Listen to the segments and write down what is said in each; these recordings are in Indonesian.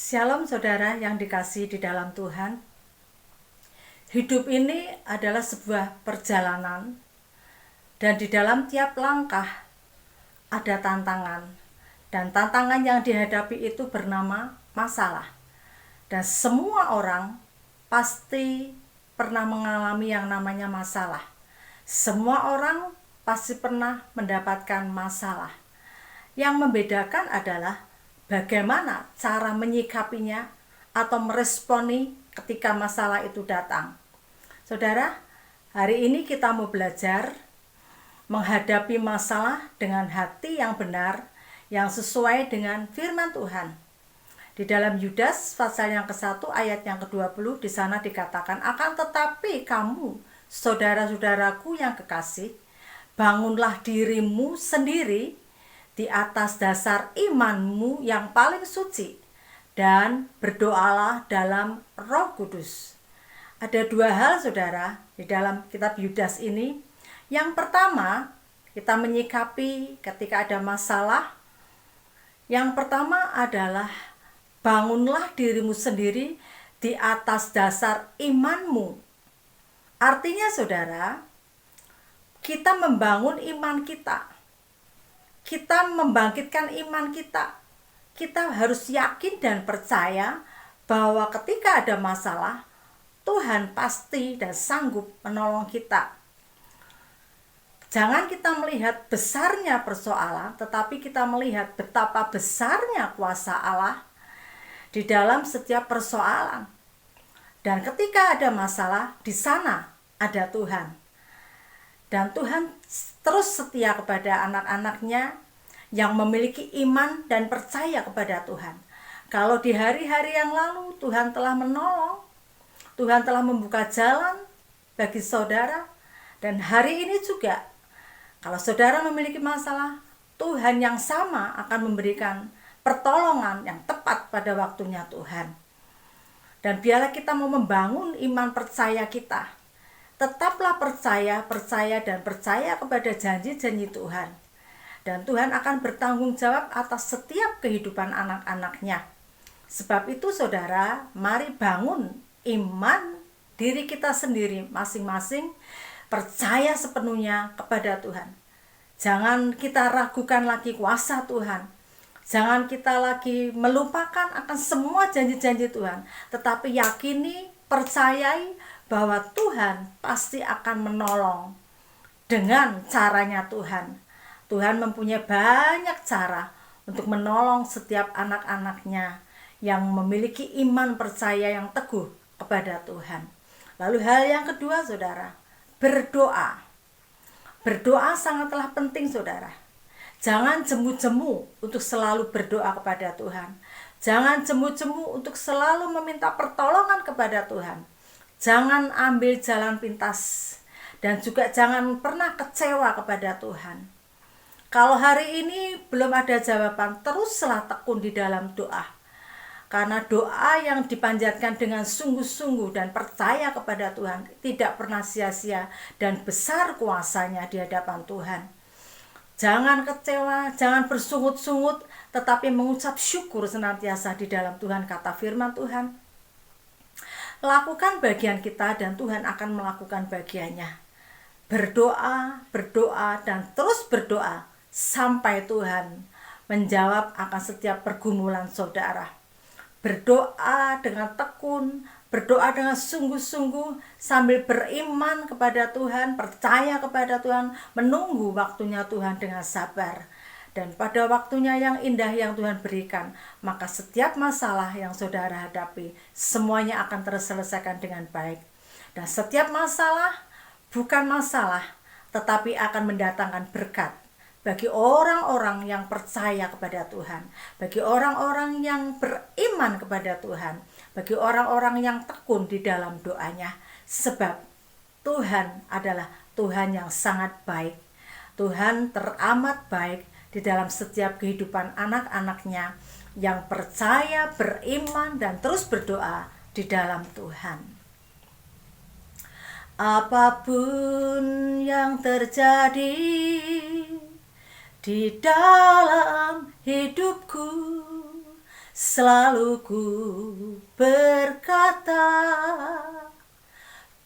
Shalom saudara yang dikasihi di dalam Tuhan. Hidup ini adalah sebuah perjalanan, dan di dalam tiap langkah ada tantangan, dan tantangan yang dihadapi itu bernama masalah. Dan semua orang pasti pernah mengalami yang namanya masalah. Semua orang pasti pernah mendapatkan masalah. Yang membedakan adalah bagaimana cara menyikapinya atau meresponi ketika masalah itu datang. Saudara, hari ini kita mau belajar menghadapi masalah dengan hati yang benar, yang sesuai dengan firman Tuhan. Di dalam Yudas pasal yang ke-1 ayat yang ke-20 di sana dikatakan, akan tetapi kamu, saudara-saudaraku yang kekasih, bangunlah dirimu sendiri di atas dasar imanmu yang paling suci, dan berdoalah dalam Roh Kudus. Ada dua hal saudara di dalam kitab Yudas ini. Yang pertama, kita menyikapi ketika ada masalah. Yang pertama adalah bangunlah dirimu sendiri di atas dasar imanmu. Artinya saudara, kita membangun iman kita. Kita membangkitkan iman kita. Kita harus yakin dan percaya bahwa ketika ada masalah, Tuhan pasti dan sanggup menolong kita. Jangan kita melihat besarnya persoalan, tetapi kita melihat betapa besarnya kuasa Allah di dalam setiap persoalan. Dan ketika ada masalah, di sana ada Tuhan. Dan Tuhan terus setia kepada anak-anaknya yang memiliki iman dan percaya kepada Tuhan. Kalau di hari-hari yang lalu Tuhan telah menolong, Tuhan telah membuka jalan bagi saudara, dan hari ini juga kalau saudara memiliki masalah, Tuhan yang sama akan memberikan pertolongan yang tepat pada waktunya Tuhan. Dan biarlah kita mau membangun iman percaya kita. Tetaplah percaya kepada janji-janji Tuhan. Dan Tuhan akan bertanggung jawab atas setiap kehidupan anak-anaknya. Sebab itu saudara, mari bangun iman diri kita sendiri masing-masing, percaya sepenuhnya kepada Tuhan. Jangan kita ragukan lagi kuasa Tuhan. Jangan kita lagi melupakan akan semua janji-janji Tuhan. Tetapi yakini, percayai bahwa Tuhan pasti akan menolong dengan caranya Tuhan. Tuhan mempunyai banyak cara untuk menolong setiap anak-anaknya yang memiliki iman percaya yang teguh kepada Tuhan. Lalu hal yang kedua saudara, berdoa. Berdoa sangatlah penting saudara. Jangan jemu-jemu untuk selalu berdoa kepada Tuhan. Jangan jemu-jemu untuk selalu meminta pertolongan kepada Tuhan. Jangan ambil jalan pintas, dan juga jangan pernah kecewa kepada Tuhan. Kalau hari ini belum ada jawaban, teruslah tekun di dalam doa. Karena doa yang dipanjatkan dengan sungguh-sungguh dan percaya kepada Tuhan tidak pernah sia-sia, dan besar kuasanya di hadapan Tuhan. Jangan kecewa, jangan bersungut-sungut, tetapi mengucap syukur senantiasa di dalam Tuhan, kata firman Tuhan. Lakukan bagian kita dan Tuhan akan melakukan bagiannya. Berdoa, dan terus berdoa sampai Tuhan menjawab akan setiap pergumulan saudara. Berdoa dengan tekun, berdoa dengan sungguh-sungguh sambil beriman kepada Tuhan, percaya kepada Tuhan, menunggu waktunya Tuhan dengan sabar. Dan pada waktunya yang indah yang Tuhan berikan, maka setiap masalah yang saudara hadapi, semuanya akan terselesaikan dengan baik. Dan setiap masalah bukan masalah, tetapi akan mendatangkan berkat bagi orang-orang yang percaya kepada Tuhan, bagi orang-orang yang beriman kepada Tuhan, bagi orang-orang yang tekun di dalam doanya. Sebab Tuhan adalah Tuhan yang sangat baik. Tuhan teramat baik di dalam setiap kehidupan anak-anaknya yang percaya, beriman, dan terus berdoa di dalam Tuhan. Apapun yang terjadi di dalam hidupku, selalu ku berkata,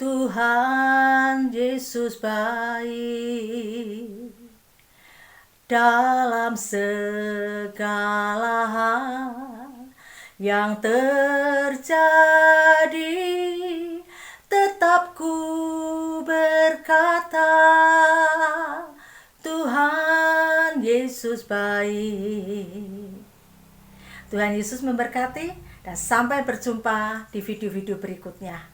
Tuhan Yesus baik dalam segala hal yang terjadi. Tetap ku berkata, Tuhan Yesus baik. Tuhan Yesus memberkati dan sampai berjumpa di video-video berikutnya.